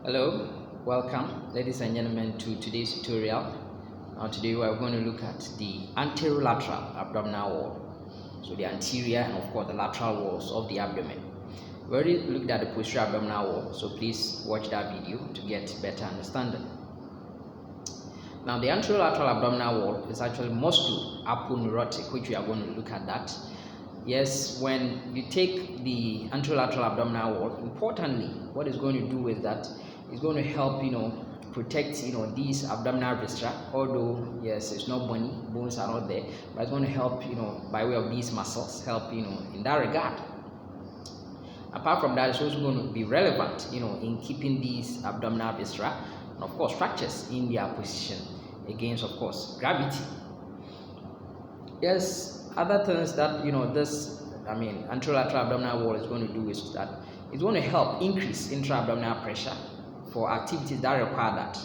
Hello, welcome ladies and gentlemen to today's tutorial. Today we are going to look at the anterolateral abdominal wall. So the anterior and of course the lateral walls of the abdomen. We already looked at the posterior abdominal wall, so please watch that video to get better understanding. Now the anterolateral abdominal wall is actually musculo-aponeurotic, which we are going to look at that. Yes, when you take the anterolateral abdominal wall, importantly, what it's going to do is that it's going to help, protect, these abdominal viscera. Although, yes, it's not bony, bones are not there, but it's going to help, by way of these muscles, help, in that regard. Apart from that, it's also going to be relevant, in keeping these abdominal viscera and, of course, structures in their position against, of course, gravity. Yes, other things that, anterolateral abdominal wall is going to do is that it's going to help increase intra-abdominal pressure for activities that require that.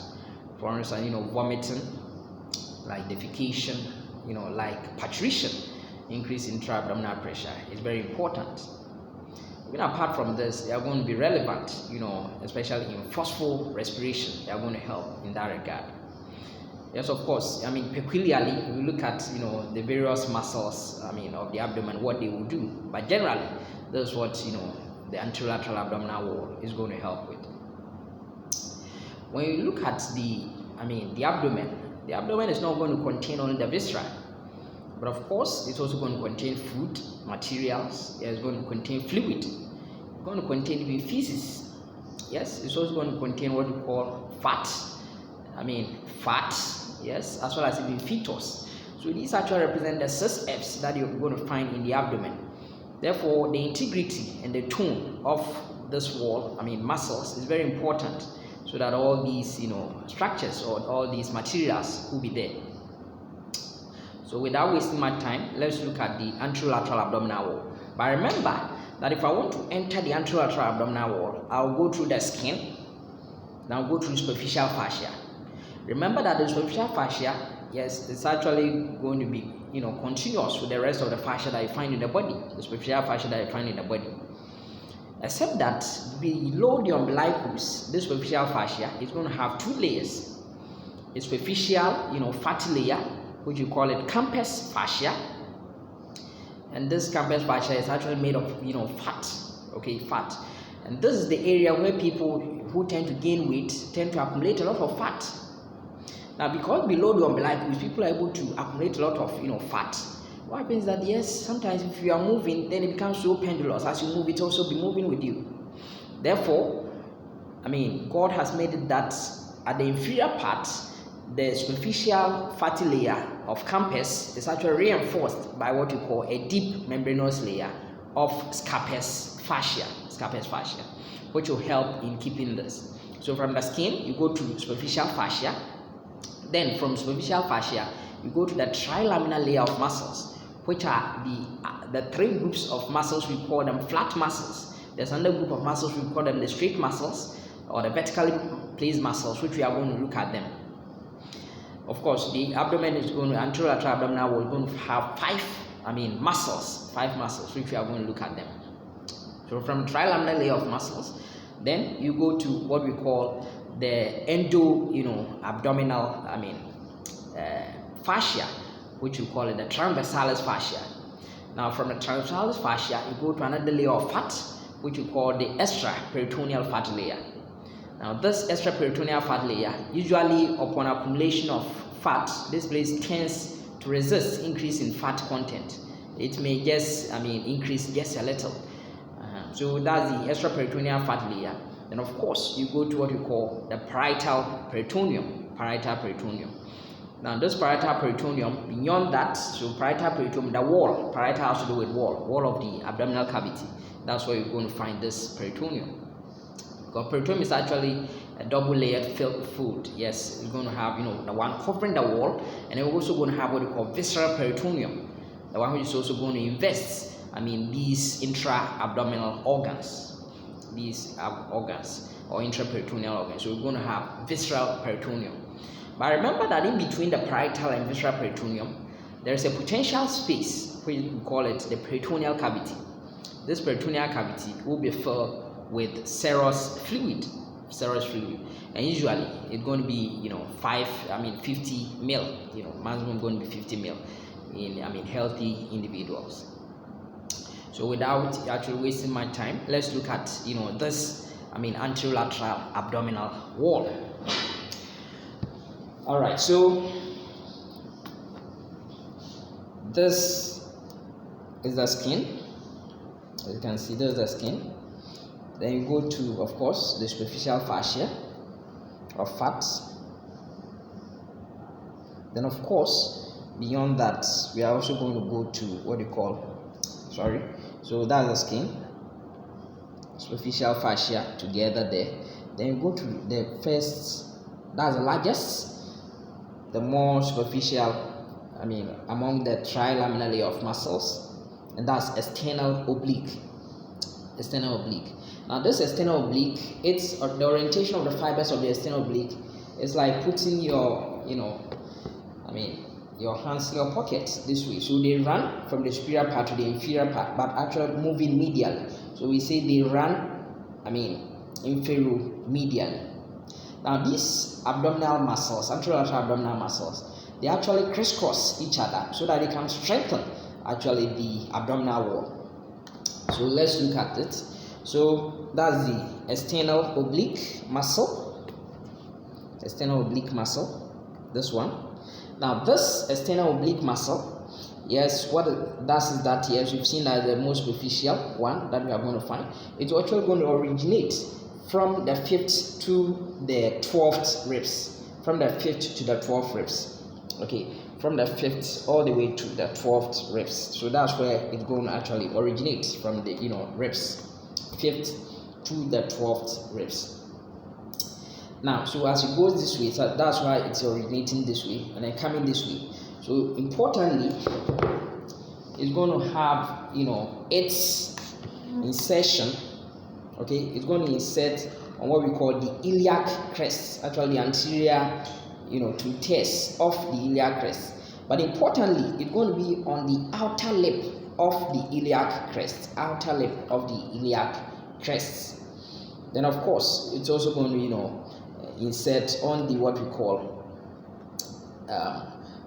For instance, vomiting, like defecation, like parturition. Increase intra-abdominal pressure is very important. Even apart from this, they are going to be relevant, especially in forceful respiration. They are going to help in that regard. Yes, of course. Peculiarly, we look at the various muscles, of the abdomen, what they will do. But generally, that's what the anterolateral abdominal wall is going to help with. When you look at the abdomen is not going to contain only the viscera, but of course, it's also going to contain food, materials. It's going to contain fluid. It's going to contain even feces. Yes, it's also going to contain what we call fat. Fat. Yes, as well as even fetus. So these actually represent the 6 F's that you're going to find in the abdomen. Therefore, the integrity and the tone of this wall, muscles, is very important, so that all these, structures or all these materials will be there. So without wasting my time, let's look at the anterolateral abdominal wall. But remember that if I want to enter the anterolateral abdominal wall, I'll go through the skin, then I'll go through superficial fascia. Remember that the superficial fascia, yes, it's actually going to be, continuous with the rest of the fascia that you find in the body, the superficial fascia that you find in the body. Except that below the umbilicus, this superficial fascia is going to have 2 layers. A superficial, fatty layer, which you call it campus fascia. And this campus fascia is actually made of, fat, fat. And this is the area where people who tend to gain weight tend to accumulate a lot of fat. Now, because below the umbilicus, people are able to accumulate a lot of, fat. What happens is that, yes, sometimes if you are moving, then it becomes so pendulous. As you move, it also be moving with you. Therefore, God has made it that at the inferior part, the superficial fatty layer of campus is actually reinforced by what you call a deep membranous layer of scarpus fascia, which will help in keeping this. So from the skin, you go to superficial fascia. Then from superficial fascia, you go to the trilaminar layer of muscles, which are the 3 groups of muscles. We call them flat muscles. There's another group of muscles, we call them the straight muscles, or the vertically placed muscles, which we are going to look at them. Of course, the abdomen is going to, anterolateral abdominal wall is going to have 5 muscles, which we are going to look at them. So from trilaminar layer of muscles, then you go to what we call the abdominal fascia, which we call it the transversalis fascia. Now from the transversalis fascia, you go to another layer of fat, which we call the extraperitoneal fat layer. Now this extraperitoneal fat layer, usually upon accumulation of fat, this place tends to resist increase in fat content. It may just increase just a little. So that's the extraperitoneal fat layer. Then of course you go to what we call the parietal peritoneum. Now this parietal peritoneum, beyond that, so parietal peritoneum, the wall, parietal has to do with wall of the abdominal cavity. That's where you're going to find this peritoneum. Because peritoneum is actually a double layered fold. Yes, you're going to have the one covering the wall, and you're also going to have what we call visceral peritoneum, the one which is also going to invest these intra-abdominal organs. These organs or intraperitoneal organs. So we're going to have visceral peritoneum. But remember that in between the parietal and visceral peritoneum, there is a potential space, which we call it the peritoneal cavity. This peritoneal cavity will be filled with serous fluid. serous fluid, and usually it's going to be 50 ml, maximum going to be 50 ml in healthy individuals. So without actually wasting my time, let's look at this anterolateral abdominal wall. All right, so this is the skin. As you can see, there's the skin. Then you go to, of course, the superficial fascia of fats. Then, of course, beyond that, we are also going to go to what you call, so that's the skin, superficial fascia together there. Then you go to the first, that's the largest, the more superficial, among the trilaminar layer of muscles, and that's external oblique. External oblique. Now this external oblique, it's the orientation of the fibers of the external oblique. It's like putting your, your hands in your pocket this way. So they run from the superior part to the inferior part, but actually moving medially. So we say they run, infero-medially. Now these abdominal muscles, anterolateral abdominal muscles, they actually crisscross each other so that they can strengthen actually the abdominal wall. So let's look at it. So that's the external oblique muscle. External oblique muscle, this one. Now this external oblique muscle, yes, what it does is that, yes, we've seen that the most superficial one that we are going to find. It's actually going to originate from the 5th to the 12th ribs. From the 5th to the 12th ribs. Okay, from the 5th all the way to the 12th ribs. So that's where it's going to actually originate, from the ribs, 5th to the 12th ribs. Now, so as it goes this way, so that's why it's originating this way and then coming this way. So importantly, it's going to have its insertion. Okay, it's going to insert on what we call the iliac crest, actually the anterior two tiers of the iliac crest. But importantly, it's going to be on the outer lip of the iliac crest, outer lip of the iliac crest. Then of course, it's also going to insert on the what we call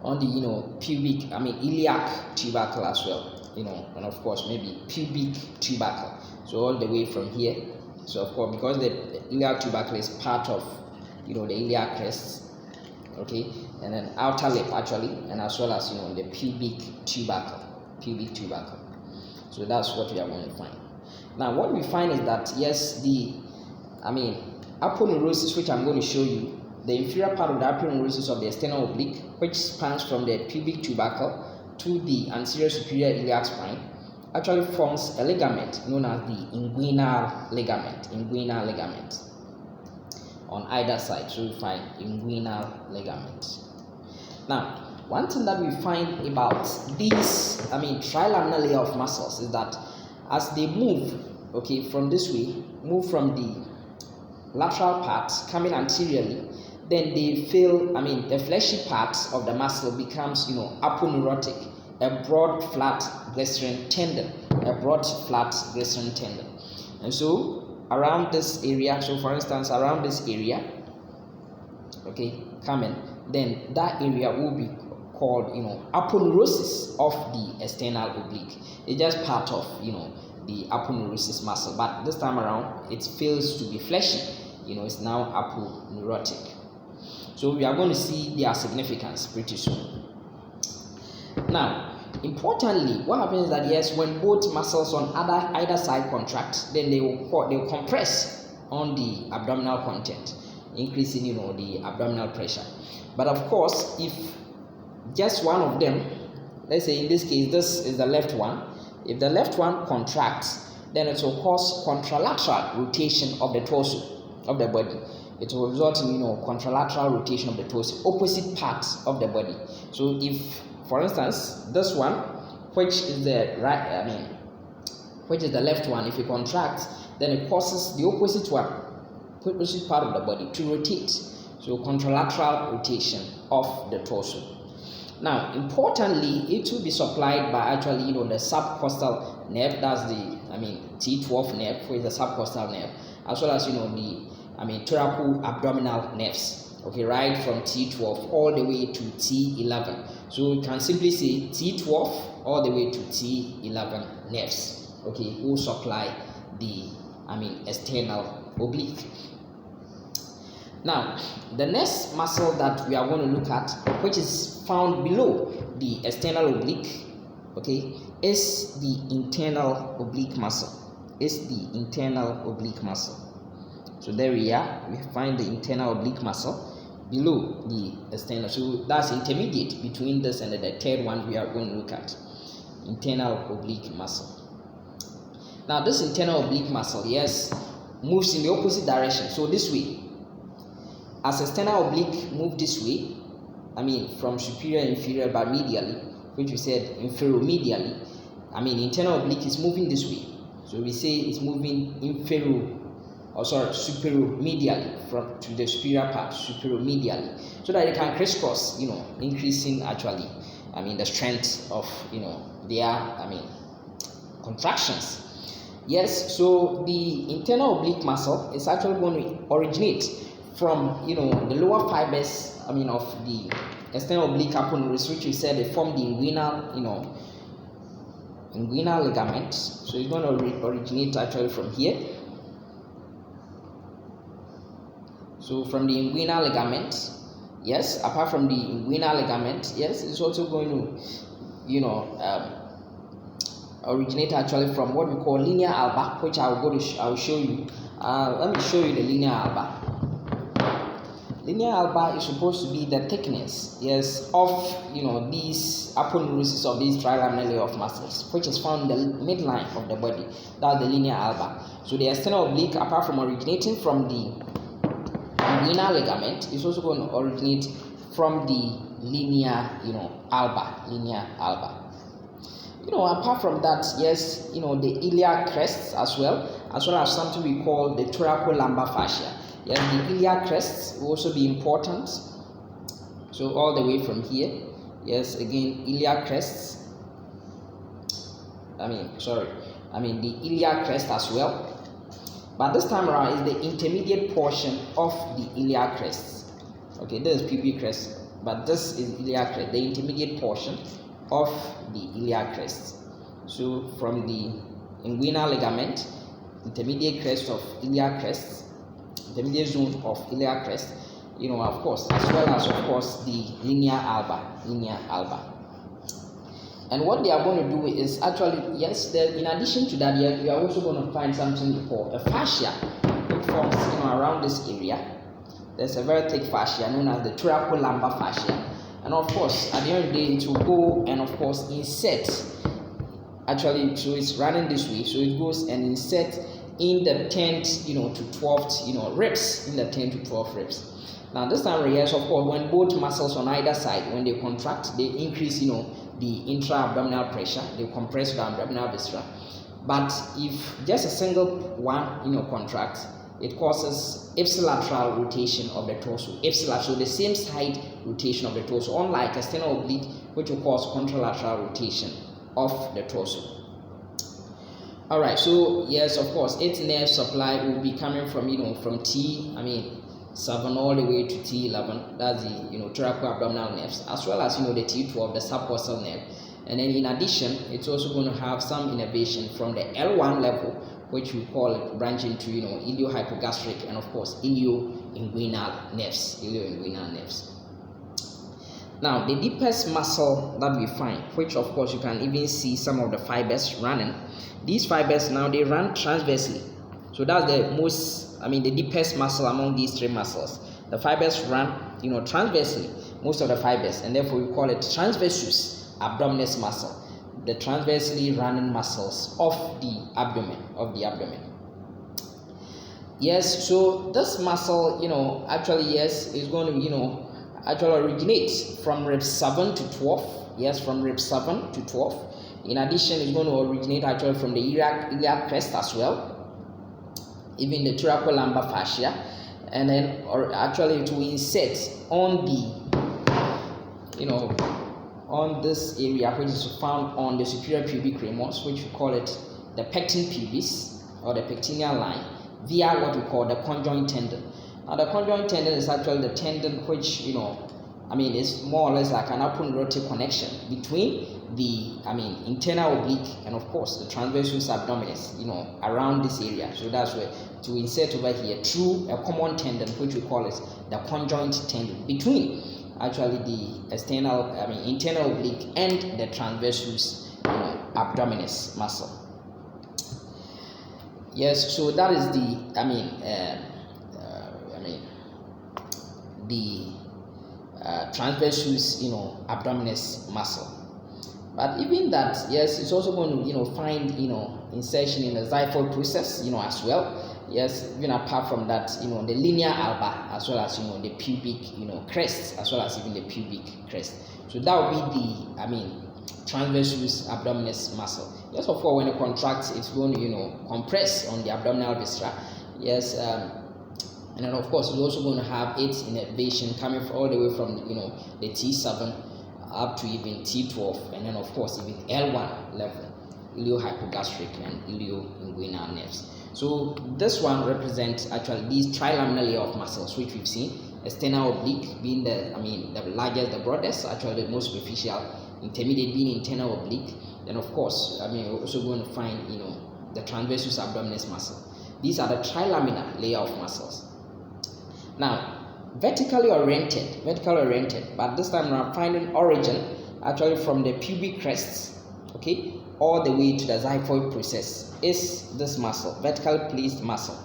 on the pubic, iliac tubercle as well, and of course maybe pubic tubercle. So all the way from here. So of course, because the iliac tubercle is part of the iliac crest, okay, and then outer lip actually, and as well as the pubic tubercle. So that's what we are going to find. Now what we find is that, yes, the aponeurosis, which I'm going to show you, the inferior part of the aponeurosis of the external oblique, which spans from the pubic tubercle to the anterior superior iliac spine, actually forms a ligament known as the inguinal ligament on either side. So we find inguinal ligament. Now, one thing that we find about these trilaminar layer of muscles is that as they move, okay, from this way, move from the lateral part coming anteriorly, then they feel, the fleshy part of the muscle becomes, aponeurotic, a broad, flat, glycerin tendon, And so around this area, so for instance, around this area, okay, coming, then that area will be called, aponeurosis of the external oblique. It's just part of, the aponeurosis muscle, but this time around, it feels to be fleshy, it's now aponeurotic. So we are going to see their significance pretty soon. Now, importantly, what happens is that, yes, when both muscles on either side contract, then they will compress on the abdominal content, increasing the abdominal pressure. But of course, if just one of them, let's say in this case this is the left one, if the left one contracts, then it will cause contralateral rotation of the torso of the body. It will result in contralateral rotation of the torso, opposite parts of the body. So if, for instance, this one, which is the right, which is the left one, if it contracts, then it causes the opposite part of the body to rotate. So contralateral rotation of the torso. Now, importantly, it will be supplied by actually the subcostal nerve. That's the T12 nerve, which is the subcostal nerve, as well as the thoraco abdominal nerves. Okay, right from T12 all the way to T11. So you can simply say T12 all the way to T11 nerves. Okay, will supply the external oblique. Now, the next muscle that we are going to look at, which is found below the external oblique, okay, is the internal oblique muscle. So there we are. We find the internal oblique muscle below the external. So that's intermediate between this and the third one we are going to look at. Internal oblique muscle. Now, this internal oblique muscle, yes, moves in the opposite direction. So this way. As external oblique move this way, from superior inferior but medially, which we said inferomedially, internal oblique is moving this way. So we say it's moving superomedially from to the superior part, superomedially, so that it can crisscross, increasing actually, the strength of, their, contractions. Yes, so the internal oblique muscle is actually going to originate from the lower fibers of the external oblique aponeuris, which we said they form the inguinal inguinal ligament. So it's going to originate actually from here. So from the inguinal ligament, yes, apart from the inguinal ligament, yes, it's also going to originate actually from what we call linea alba, which I'll show you. Let me show you the linea alba. Linea alba is supposed to be the thickness, yes, of these aponeurosis of these trilaminar layer of muscles, which is found in the midline of the body. That's the linea alba. So the external oblique, apart from originating from the inguinal ligament, is also going to originate from the linea alba. Apart from that, yes, the iliac crests as well as something we call the thoracolumbar fascia. Yes, the iliac crests will also be important. So all the way from here, yes, again, iliac crests. The iliac crest as well. But this time around is the intermediate portion of the iliac crests. Okay, this is pubic crest, but this is iliac crest, the intermediate portion of the iliac crest. So from the inguinal ligament, intermediate crest of iliac crest, intermediate zone of iliac crest, of course, as well as of course the linea alba. And what they are going to do is actually, yes, in addition to that, we are also going to find something called a fascia, which forms around this area. There's a very thick fascia known as the thoracolumbar fascia. And of course, at the end of the day, it will go and of course insert. Actually, so it's running this way. So it goes and insert in the 10th, to 12th, ribs, in the 10 to 12 ribs. Now this time, yes, of course, when both muscles on either side, when they contract, they increase, the intra-abdominal pressure, they compress the abdominal viscera. But if just a single one, contracts, it causes ipsilateral rotation of the torso. Ipsilateral, so the same side rotation of the torso, unlike external oblique, which will cause contralateral rotation of the torso. Alright, so yes, of course, its nerve supply will be coming from from T7 all the way to T11. That's the thoracoabdominal nerves, as well as the T12, the subcostal nerve. And then in addition, it's also going to have some innervation from the L1 level, which we call it branching to iliohypogastric and of course ilioinguinal nerves. Now the deepest muscle that we find, which of course you can even see some of the fibers running. These fibers now they run transversely. So that's the most, the deepest muscle among these three muscles. The fibers run, transversely, most of the fibers, and therefore we call it transversus abdominis muscle. The transversely running muscles of the abdomen. Yes, so this muscle, actually, yes, is going to, actually originate from rib 7 to 12. Yes, from rib 7 to 12. In addition, it's going to originate actually from the iliac crest as well, even the thoracolumbar fascia, and then actually it will insert on the, on this area, which is found on the superior pubic ramus, which we call it the pecten pubis or the pectineal line, via what we call the conjoint tendon. Now the conjoint tendon is actually the tendon which, is more or less like an abdominal connection between the, internal oblique and of course the transversus abdominis, around this area. So that's where to insert over here through a common tendon, which we call it the conjoint tendon, between actually the internal oblique and the transversus, abdominis muscle. Yes, so that is the, transversus, abdominis muscle. But even that, yes, it's also going to, find, insertion in the xiphoid process, as well. Yes, even apart from that, the linear alba, as well as, the pubic, crest, as well as even the pubic crest. So that would be the, transversus abdominis muscle. Yes, of course, when it contracts, it's going to, compress on the abdominal viscera. Yes, and then of course, it's also going to have its innervation coming all the way from, the T7 up to even T12, and then of course even L1 level, iliohypogastric and ilioinguinal nerves. So this one represents actually these trilaminar layer of muscles which we've seen. External oblique being the largest, the broadest, actually the most superficial. Intermediate being internal oblique. Then of course, we're also going to find the transversus abdominis muscle. These are the trilaminar layer of muscles. Now, vertically oriented, but this time we're finding origin actually from the pubic crests, okay, all the way to the xiphoid process is this muscle, vertically placed muscle,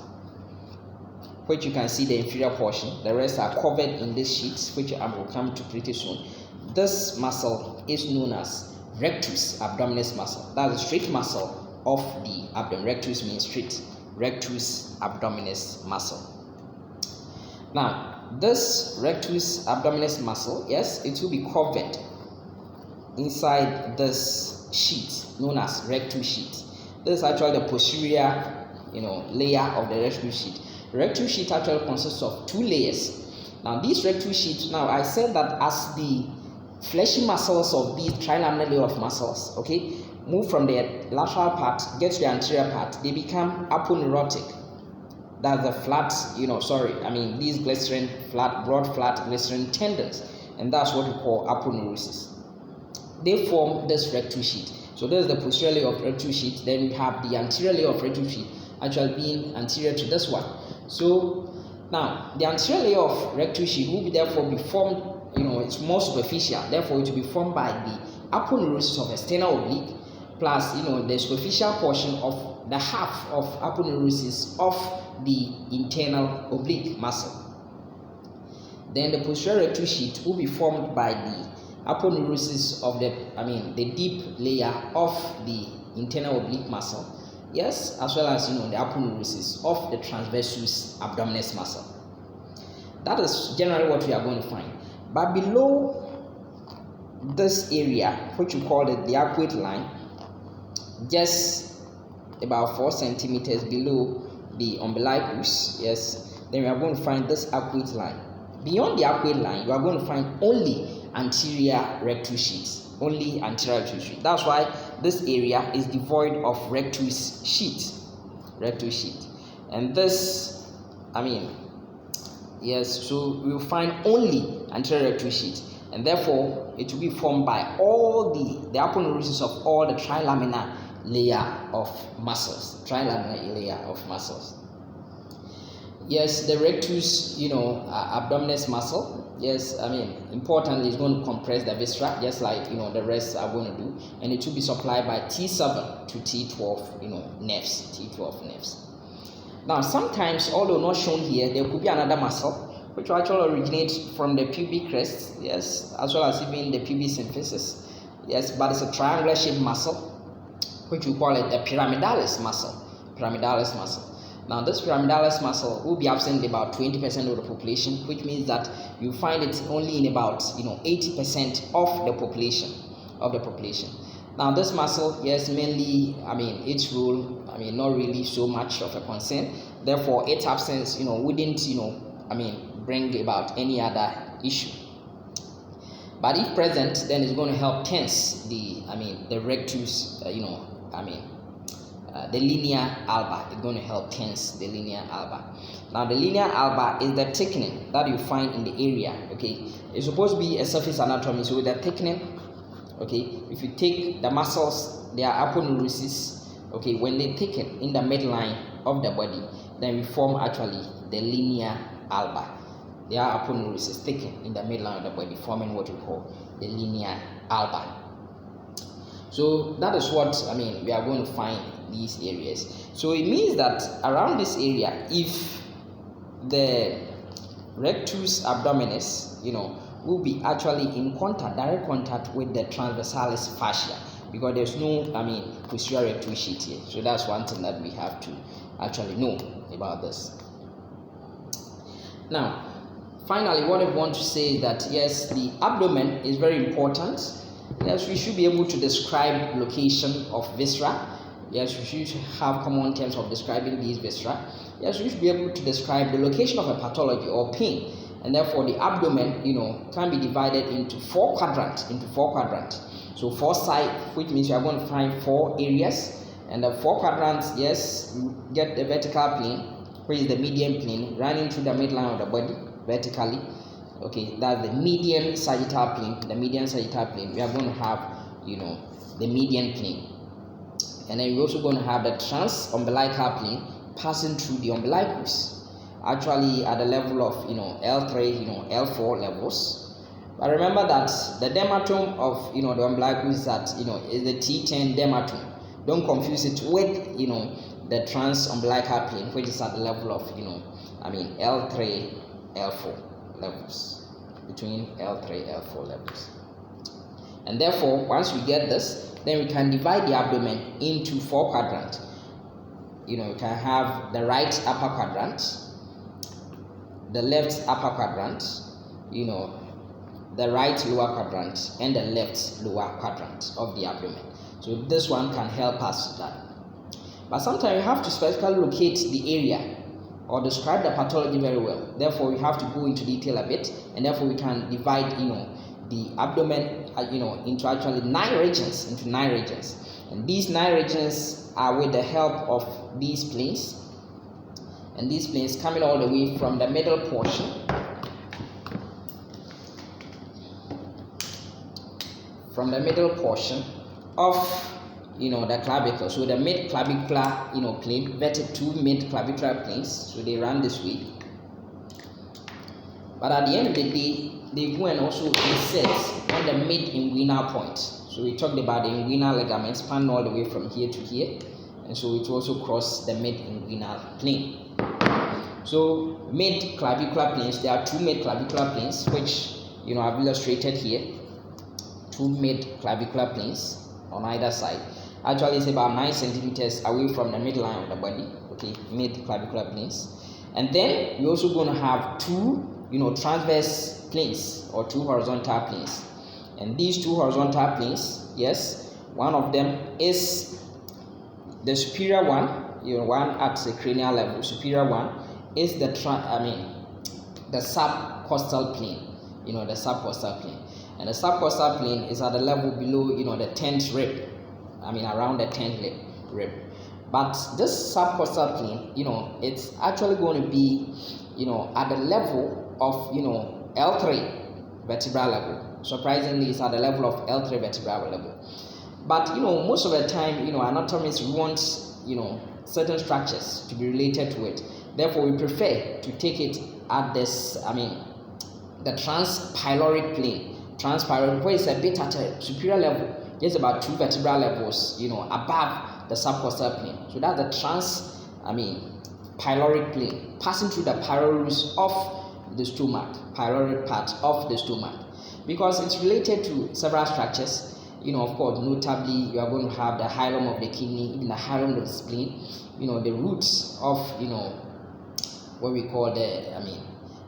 which you can see the inferior portion. The rest are covered in this sheet, which I will come to pretty soon. This muscle is known as rectus abdominis muscle. That's the straight muscle of the abdomen. Rectus means straight. Rectus abdominis muscle. Now, this rectus abdominis muscle, yes, it will be covered inside this sheet known as rectus sheet. This is actually the posterior, layer of the rectus sheet. The rectus sheet actually consists of two layers. Now, these rectus sheets, now I said that as the fleshy muscles of these trilaminar layer of muscles, okay, move from the lateral part, get to the anterior part, they become aponeurotic. That's the flat, these glycerin, broad flat glycerin tendons, and that's what we call aponeurosis. They form this rectus sheet. So there's the posterior layer of rectus sheet, then we have the anterior layer of rectus sheet, actually being anterior to this one. So now the anterior layer of rectus sheet will therefore be formed, it's more superficial, therefore it will be formed by the aponeurosis of external oblique plus the superficial portion of the half of aponeurosis of the internal oblique muscle. Then the posterior rectus sheet will be formed by the aponeurosis of the deep layer of the internal oblique muscle, yes, as well as the aponeurosis of the transversus abdominis muscle. That is generally what we are going to find. But below this area, which we call the arcuate line, just about 4 centimeters below the umbilicus, yes, then we are going to find this arcuate line. Beyond the arcuate line, you are going to find only anterior rectus sheets, only anterior rectus sheet. That's why this area is devoid of rectus sheet, and this, yes, so we will find only anterior rectus sheet, and therefore it will be formed by all the aponeurosis of all the trilaminar layer of muscles, Yes, the rectus, abdominis muscle, yes, importantly, it's going to compress the viscera, just like, the rest are going to do, and it will be supplied by T7 to T12, nerves, Now, sometimes, although not shown here, there could be another muscle, which will actually originate from the pubic crest, yes, as well as even the pubis symphysis, yes, but it's a triangular shaped muscle, which we call it the pyramidalis muscle, Now, this pyramidalis muscle will be absent in about 20% of the population, which means that you find it only in about 80% of the population. Now, this muscle, yes, mainly, its role, not really so much of a concern. Therefore, its absence, wouldn't, bring about any other issue. But if present, then it's going to help tense the rectus, the linea alba. It's going to help tense the linea alba. Now the linea alba is the thickening that you find in the area. Okay, it's supposed to be a surface anatomy, so the thickening. Okay, if you take the muscles, they are aponeurosis. Okay, when they thicken in the midline of the body, then we form actually the linea alba. They are aponeurosis, thicken in the midline of the body, forming what we call the linea alba. So that is what we are going to find these areas. So it means that around this area, if the rectus abdominis, will be actually in contact, direct contact with the transversalis fascia, because there's no posterior rectus sheath here. So that's one thing that we have to actually know about this. Now, finally, what I want to say is that yes, the abdomen is very important. Yes, we should be able to describe location of viscera. Yes, we should have common terms of describing these viscera. Yes, we should be able to describe the location of a pathology or pain, and therefore the abdomen, can be divided into four quadrants. So four sides, which means you are going to find four areas, and the four quadrants. Yes, you get the vertical plane, which is the median plane, running through the midline of the body vertically. Okay, that's the median sagittal plane. The median sagittal plane, we are going to have, the median plane, and then we're also going to have the transumbilical plane passing through the umbilicus, actually at the level of L3, L4 levels. But remember that the dermatome of the umbilicus that is the T10 dermatome. Don't confuse it with the transumbilical plane, which is at the level of L3, L4 levels, between L3 L4 levels. And therefore, once we get this, then we can divide the abdomen into four quadrants. You can have the right upper quadrant, the left upper quadrant, the right lower quadrant, and the left lower quadrant of the abdomen. So this one can help us with that. But sometimes you have to specifically locate the area or describe the pathology very well. Therefore, we have to go into detail a bit, and therefore we can divide, the abdomen, into actually 9 regions. And these 9 regions are with the help of these planes, and these planes coming all the way from the middle portion, of the clavicle. So the mid clavicular plane, two mid clavicular planes, so they run this way. But at the end of the day, they go and also insert on the mid inguinal point. So we talked about the inguinal ligaments spanning all the way from here to here, and so it also cross the mid inguinal plane. So mid clavicular planes, there are 2 mid clavicular planes, which I've illustrated here. 2 mid clavicular planes on either side. Actually, it's about 9 centimeters away from the midline of the body. Okay, mid clavicular planes. And then you're also going to have 2 transverse planes or 2 horizontal planes. And these 2 horizontal planes, yes, one of them is the superior one, one at the cranial level. Superior one is the subcostal plane, the subcostal plane. And the subcostal plane is at the level below, the 10th rib. Around the 10th rib. But this subcostal plane, it's actually going to be, at the level of, L3 vertebral level. Surprisingly, it's at the level of L3 vertebral level. But, most of the time, anatomists want, certain structures to be related to it. Therefore, we prefer to take it at this, the transpyloric plane. Transpyloric, where it's a bit at a superior level, just about 2 vertebral levels, above the subcostal plane. So that's the pyloric plane, passing through the pylorus of the stomach, pyloric part of the stomach, because it's related to several structures. Of course, notably, you are going to have the hilum of the kidney, even the hilum of the spleen, the roots of, what we call the,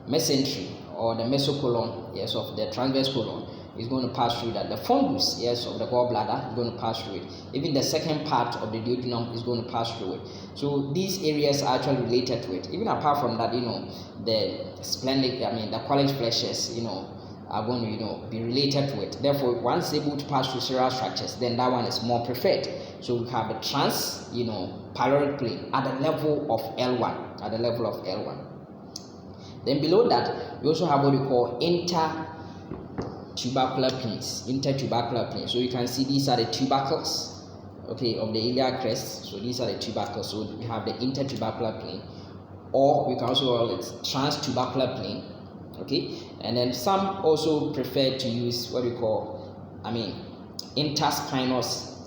mesentery or the mesocolon, yes, of the transverse colon is going to pass through that. The fundus, yes, of the gallbladder is going to pass through it. Even the second part of the duodenum is going to pass through it. So these areas are actually related to it. Even apart from that, the splenic, the Quallen's fleshes, are going to, be related to it. Therefore, once able to pass through several structures, then that one is more preferred So we have the trans, pyloric plane at the level of L1, at the level of L1. Then below that, we also have what we call intertubercular planes. Intertubercular planes. So you can see these are the tubercles, okay, of the iliac crest. So these are the tubercles. So we have the intertubercular plane, or we can also call it transtubercular plane, okay. And then some also prefer to use what we call, interspinous,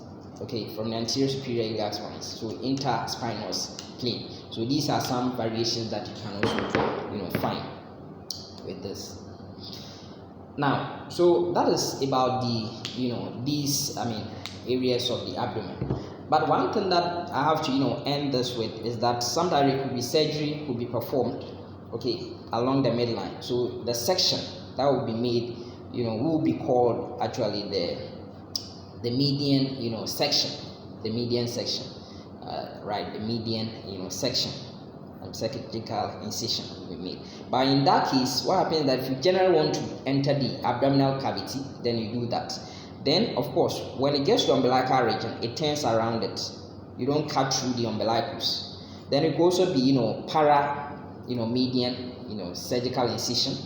okay, from the anterior superior iliac spines. So interspinous plane. So these are some variations that you can also find with this. Now, so that is about the these areas of the abdomen. But one thing that I have to end this with is that sometimes it could be surgery could be performed, okay, along the midline. So the section that will be made will be called actually the median section, the median section, right, the median section, surgical incision will be made. But in that case, what happens is that if you generally want to enter the abdominal cavity, then you do that. Then of course, when it gets to the umbilical region, it turns around it. You don't cut through the umbilicus. Then it could also be median surgical incision,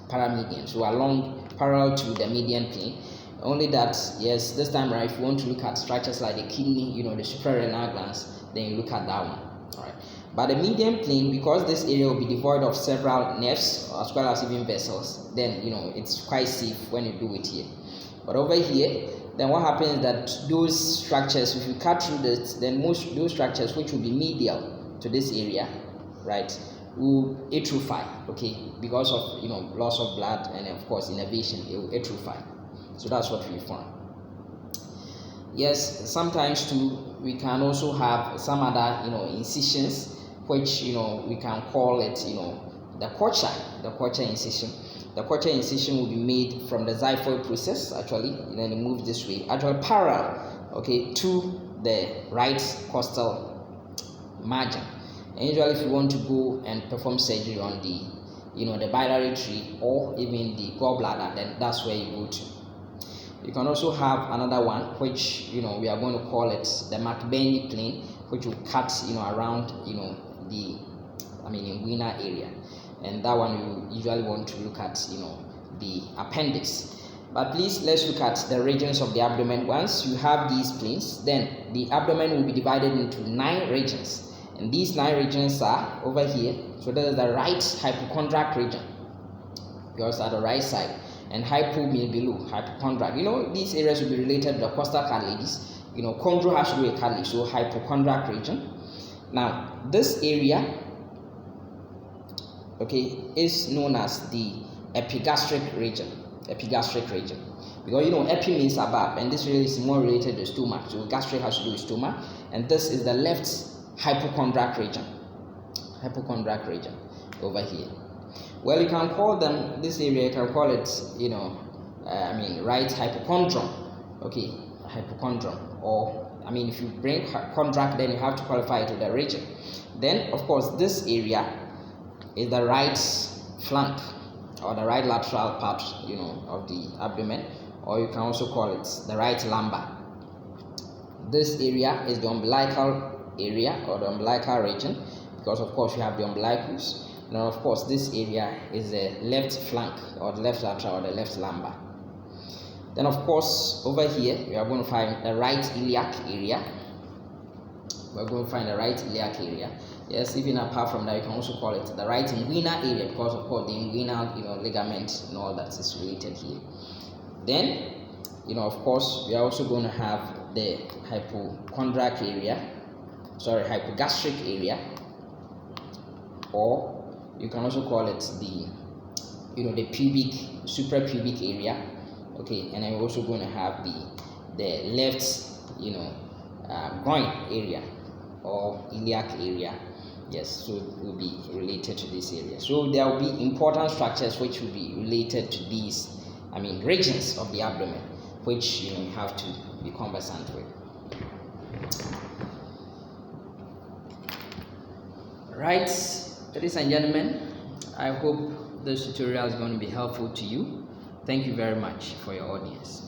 paramedian, so along parallel to the median plane. Only that, yes, this time around, if you want to look at structures like the kidney, the suprarenal glands, then you look at that one. All right. But the median plane, because this area will be devoid of several nerves as well as even vessels, then it's quite safe when you do it here. But over here, then what happens is that those structures, if you cut through this, then most those structures which will be medial to this area, right, will atrophy, okay, because of loss of blood and of course innervation, it will atrophy. So that's what we found. Yes, sometimes too we can also have some other incisions, which we can call it the Kocher incision. The Kocher incision will be made from the xiphoid process, actually, then it moves this way, actually parallel, okay, to the right costal margin. And usually if you want to go and perform surgery on the the biliary tree or even the gallbladder, then that's where you go to. You can also have another one, which we are going to call it the McBurney plane, which will cut around the inguinal area, and that one you usually want to look at the appendix. But please, let's look at the regions of the abdomen. Once you have these planes, then the abdomen will be divided into 9 regions, and these 9 regions are over here. So that is the right hypochondriac region, yours at the right side, and hypo means below, hypochondriac. These areas will be related to the costal cartilages. Chondro has to do with cartilage, so hypochondriac region. Now this area, okay, is known as the epigastric region. Because epi means above, and this really is more related to stomach. So gastric has to do with stomach, and this is the left hypochondriac region. Over here. Well, you can call them this area. You can call it right hypochondrium. Okay, hypochondrium, or if you bring chondriac, then you have to qualify it with the region. Then of course this area is the right flank or the right lateral part of the abdomen, or you can also call it the right lumbar. This area is the umbilical area or the umbilical region, because of course you have the umbilicus. Now of course this area is the left flank or the left lateral or the left lumbar. Then of course over here we are going to find the right iliac area. Yes, even apart from that, you can also call it the right inguinal area, because of course the inguinal ligament and all that is related here. Then of course we are also going to have the hypogastric area, or you can also call it the the pubic, suprapubic area, okay. And I'm also going to have the left groin area or iliac area. Yes, so it will be related to this area. So there will be important structures which will be related to these regions of the abdomen, which you have to be conversant with. Right, ladies and gentlemen, I hope this tutorial is going to be helpful to you. Thank you very much for your audience.